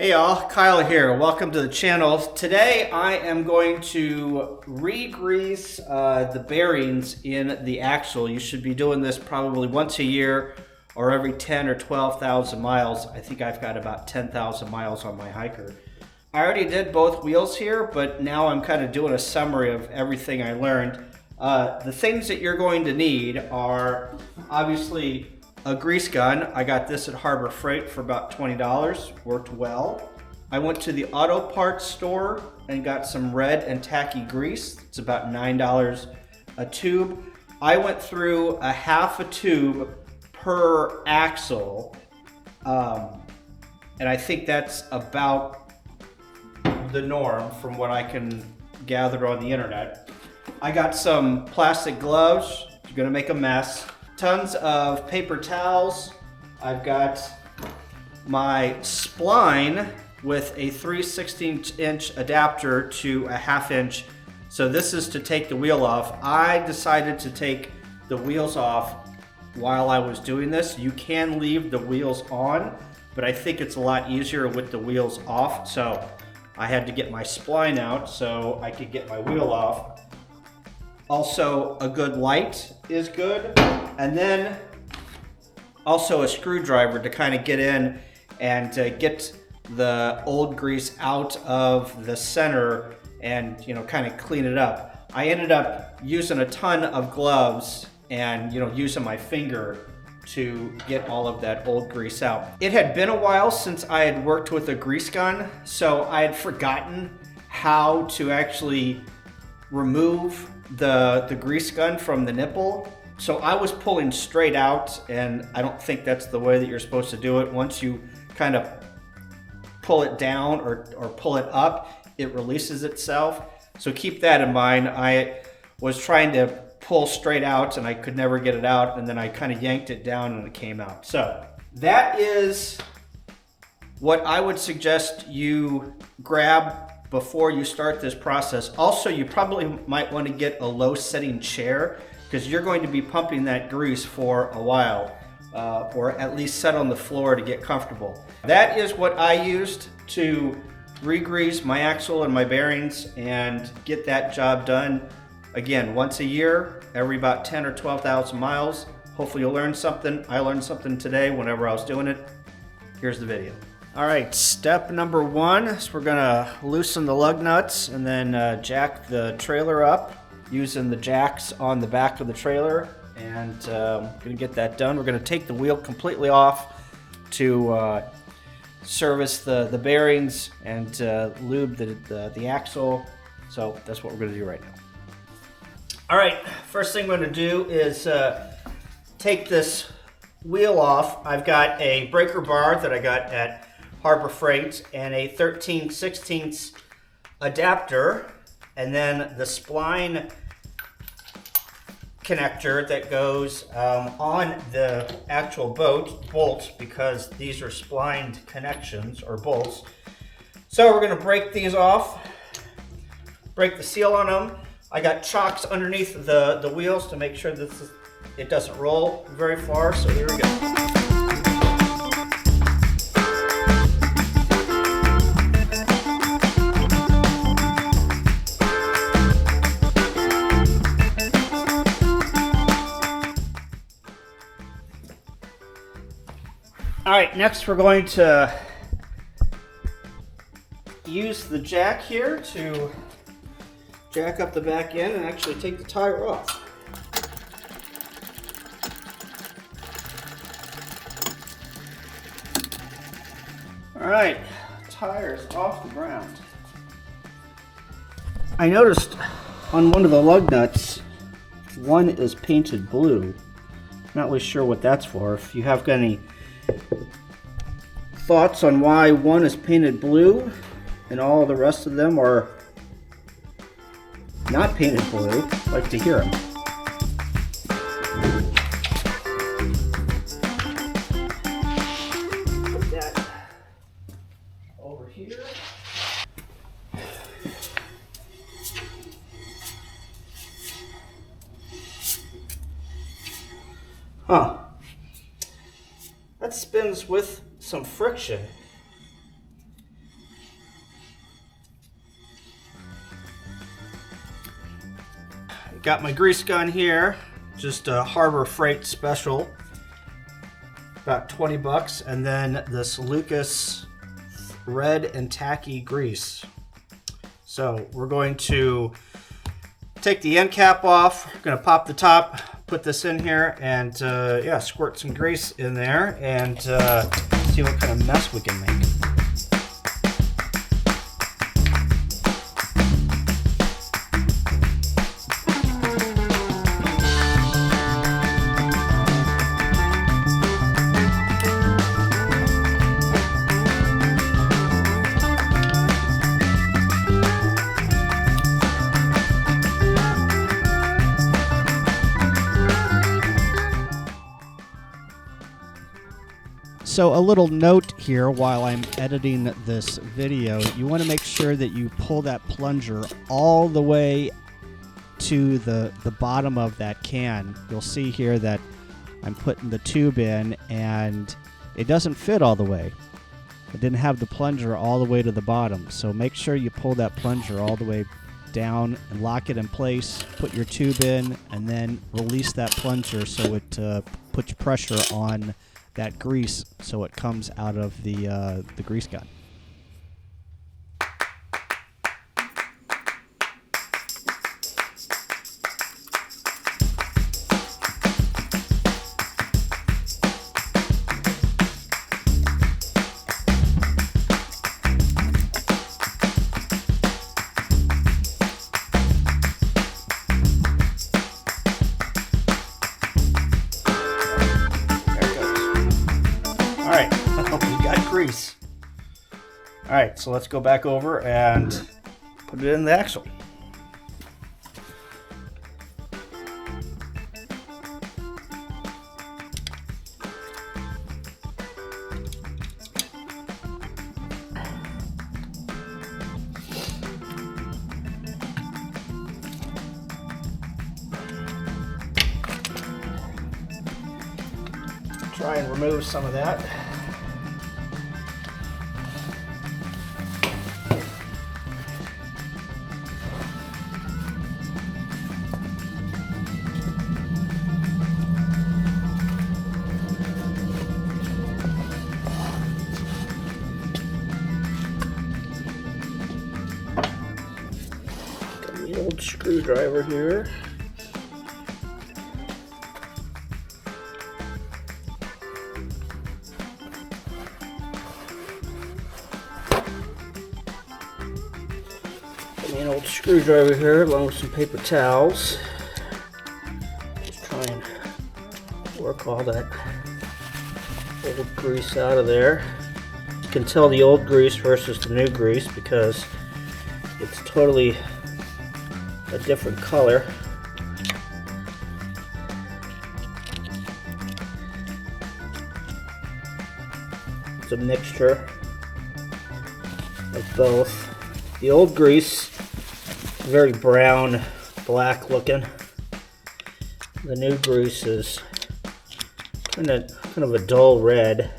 Hey y'all, Kyle here. Welcome to the channel. Today I am going to re-grease the bearings in the axle. You should be doing this probably once a year or every 10 or 12,000 miles. I think I've got about 10,000 miles on my hiker. I already did both wheels here, but now I'm kind of doing a summary of everything I learned. The things that you're going to need are obviously a grease gun. I got this at Harbor Freight for about $20, worked well. I went to the auto parts store and got some red and tacky grease. It's about $9 a tube. I went through a half a tube per axle, and I think that's about the norm from what I can gather on the internet. I got some plastic gloves. You're gonna make a mess. Tons of paper towels. I've got my spline with a 3/16" adapter to a 1/2 inch. So this is to take the wheel off. I decided to take the wheels off while I was doing this. You can leave the wheels on, but I think it's a lot easier with the wheels off. So I had to get my spline out so I could get my wheel off. Also, a good light is good. And then also a screwdriver to kind of get in and get the old grease out of the center and, kind of clean it up. I ended up using a ton of gloves and, using my finger to get all of that old grease out. It had been a while since I had worked with a grease gun, so I had forgotten how to actually remove the grease gun from the nipple. So I was pulling straight out, and I don't think that's the way that you're supposed to do it. Once you kind of pull it down or pull it up, it releases itself. So keep that in mind. I was trying to pull straight out and I could never get it out, and then I kind of yanked it down and it came out. So that is what I would suggest you grab before you start this process. Also, you probably might want to get a low setting chair because you're going to be pumping that grease for a while, or at least set on the floor to get comfortable. That is what I used to re-grease my axle and my bearings and get that job done. Again, once a year, every about 10 or 12,000 miles. Hopefully you'll learn something. I learned something today whenever I was doing it. Here's the video. All right, step number one is we're gonna loosen the lug nuts and then jack the trailer up using the jacks on the back of the trailer, and gonna get that done. We're gonna take the wheel completely off to service the bearings and lube the axle. So that's what we're gonna do right now. All right, first thing we're gonna do is take this wheel off. I've got a breaker bar that I got at Harbor Freight and a 13/16 adapter, and then the spline connector that goes on the actual bolt, because these are splined connections or bolts. So we're gonna break these off, break the seal on them. I got chocks underneath the wheels to make sure that it doesn't roll very far, so here we go. All right, next we're going to use the jack here to jack up the back end and actually take the tire off. All right, tire's off the ground. I noticed on one of the lug nuts, one is painted blue. Not really sure what that's for. If you have got any thoughts on why one is painted blue and all the rest of them are not painted blue, I'd like to hear them. Put that over here. Huh. That spins with some friction. Got my grease gun here, just a Harbor Freight special, about 20 bucks, and then this Lucas red and tacky grease. So we're going to take the end cap off, we're going to pop the top, put this in here, and yeah, squirt some grease in there and see what kind of mess we can make. So a little note here while I'm editing this video, you want to make sure that you pull that plunger all the way to the bottom of that can. You'll see here that I'm putting the tube in and it doesn't fit all the way. I didn't have the plunger all the way to the bottom, so make sure you pull that plunger all the way down and lock it in place, put your tube in, and then release that plunger so it puts pressure on that grease so it comes out of the grease gun. Grease. All right, so let's go back over and put it in the axle. Try and remove some of that. Old screwdriver here. An old screwdriver here along with some paper towels. Just try and work all that old grease out of there. You can tell the old grease versus the new grease because it's totally a different color. It's a mixture of both. The old grease, very brown, black looking. The new grease is kind of a dull red.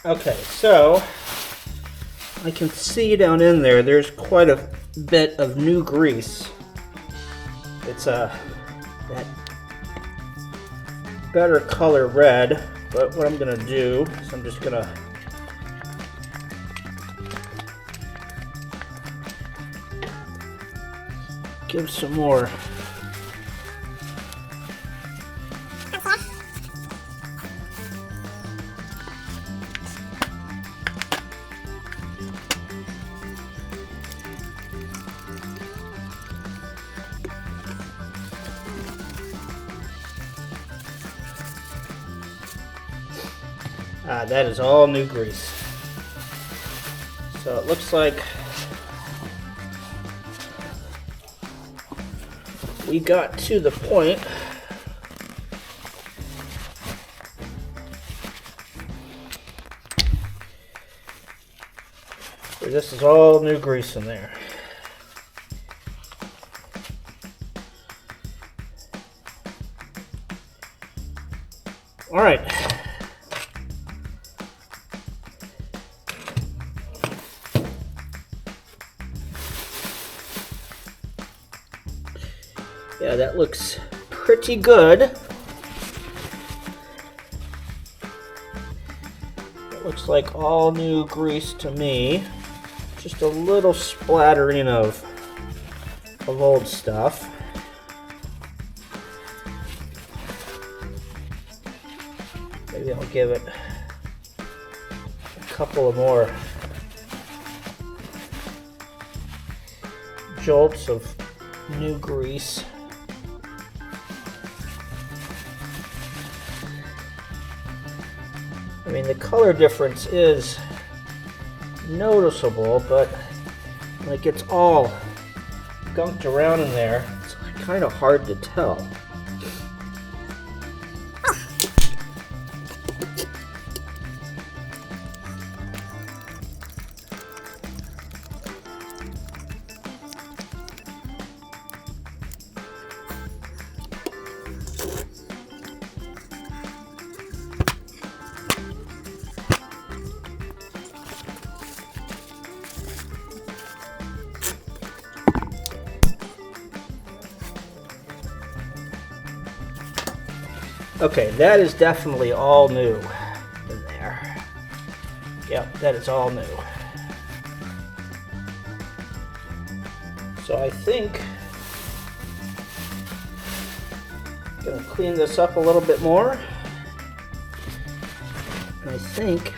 Okay, so I can see down in there, there's quite a bit of new grease. It's that better color red, but what I'm gonna do is I'm just gonna give some more. That is all new grease. So it looks like we got to the point where this is all new grease in there. All right. Yeah, that looks pretty good. It looks like all new grease to me. Just a little splattering of old stuff. Maybe I'll give it a couple of more jolts of new grease. I mean, the color difference is noticeable, but when it gets all gunked around in there, it's kind of hard to tell. Okay, that is definitely all new in there. Yep, that is all new. So I think I'm gonna clean this up a little bit more. And I think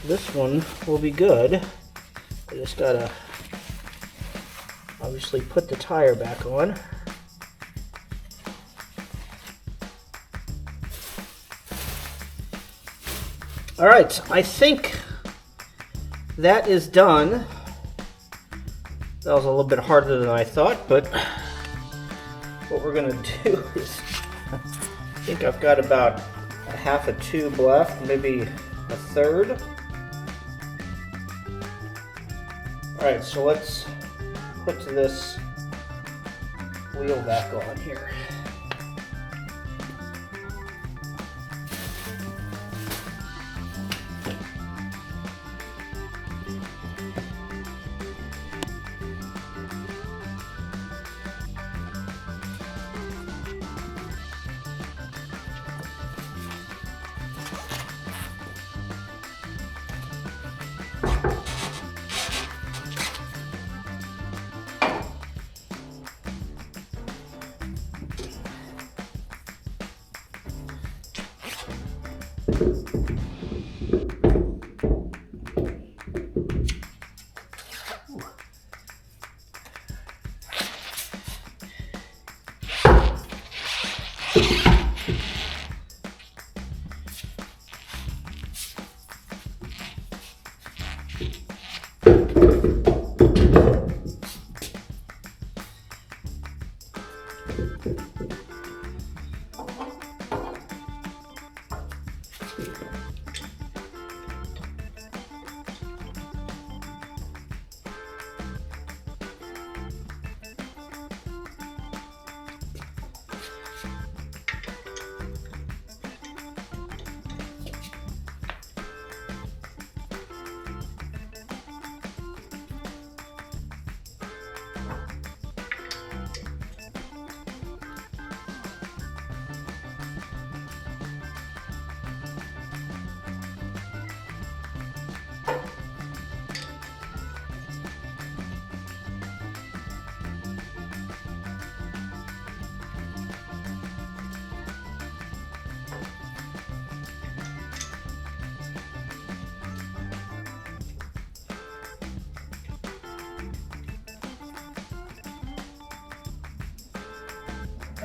this one will be good. I just gotta obviously put the tire back on. All right, I think that is done. That was a little bit harder than I thought, but what we're gonna do is, I think I've got about a half a tube left, maybe a third. All right, so let's put this wheel back on here.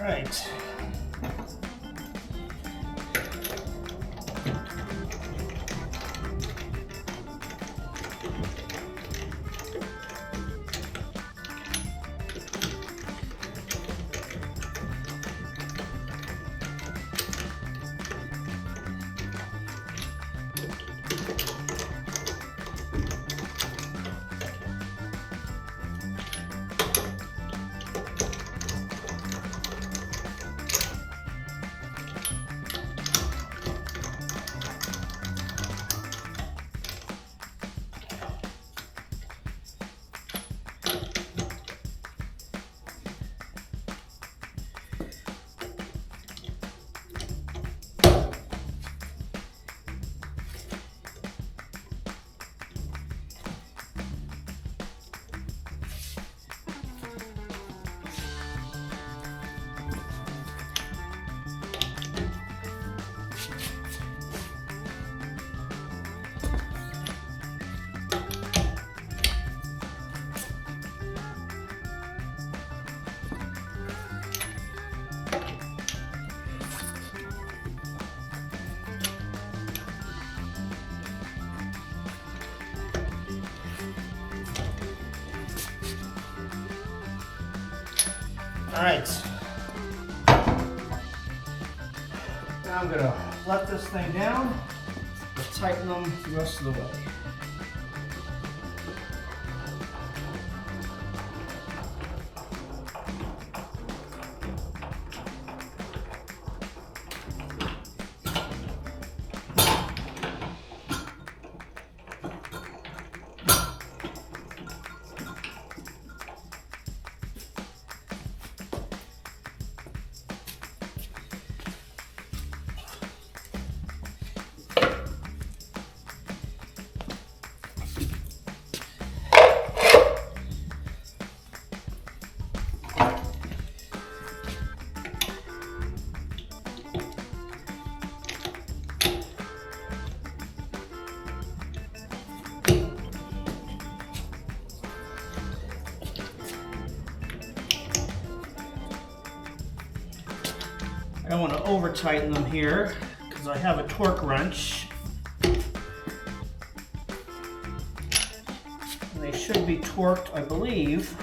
right. All right, now I'm gonna let this thing down and tighten them the rest of the way. I don't want to over tighten them here because I have a torque wrench. And they should be torqued, I believe,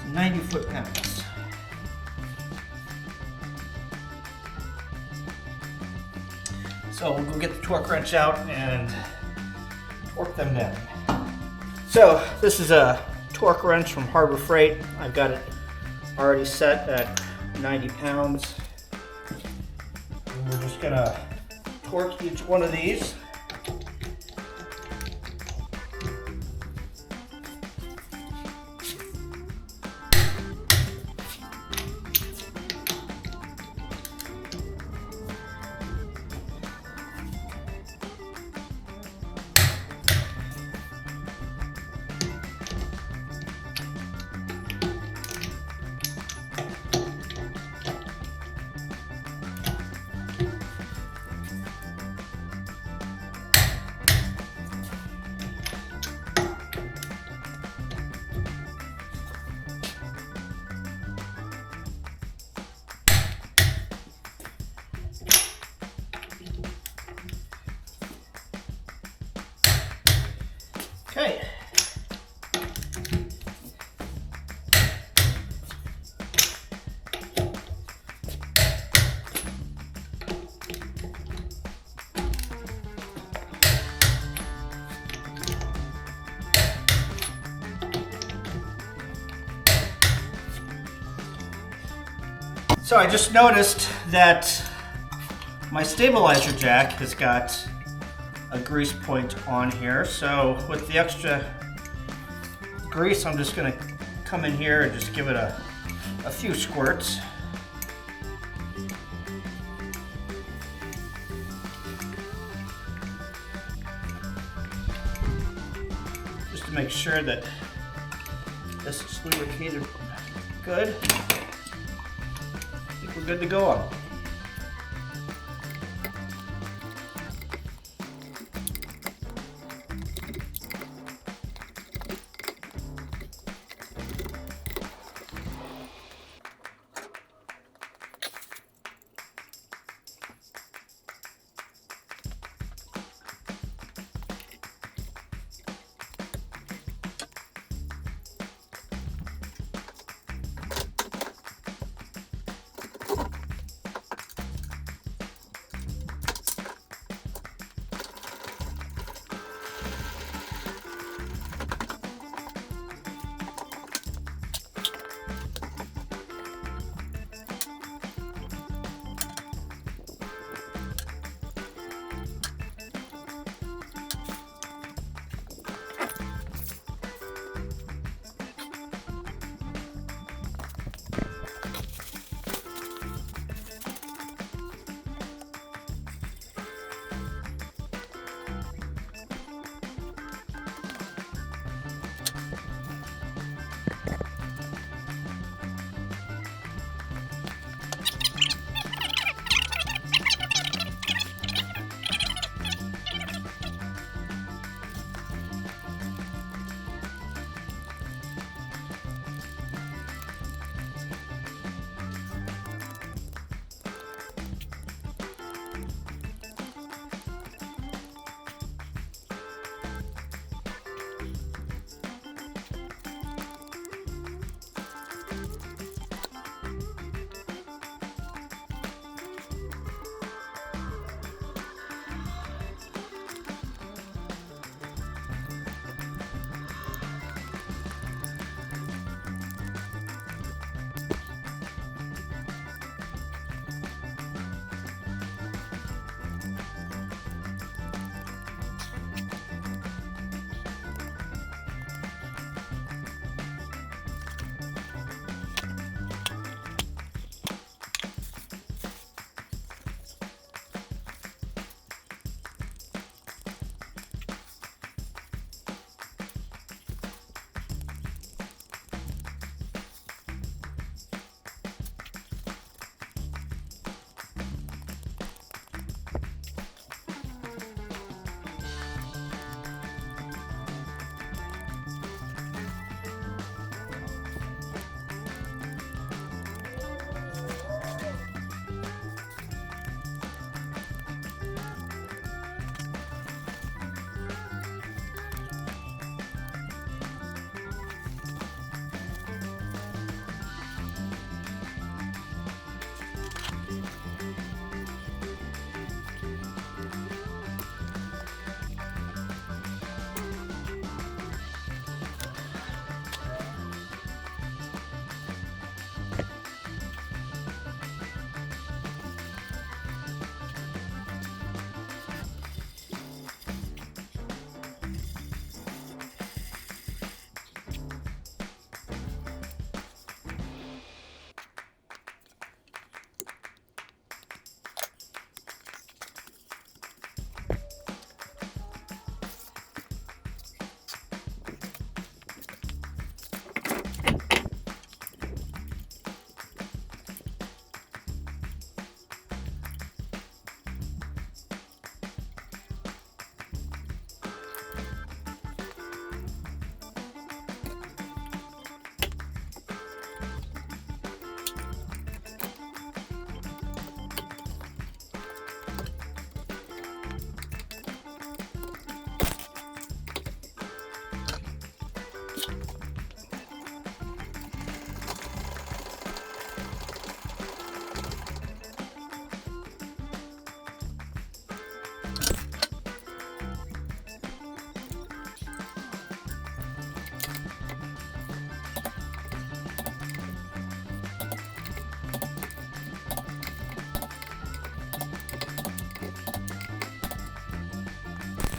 90 foot-pounds. So we'll go get the torque wrench out and torque them down. So this is a torque wrench from Harbor Freight. I've got it already set at 90 pounds. And we're just gonna torque each one of these. Okay. So I just noticed that my stabilizer jack has got a grease point on here. So with the extra grease, I'm just gonna come in here and just give it a few squirts. Just to make sure that this is lubricated good. I think we're good to go on.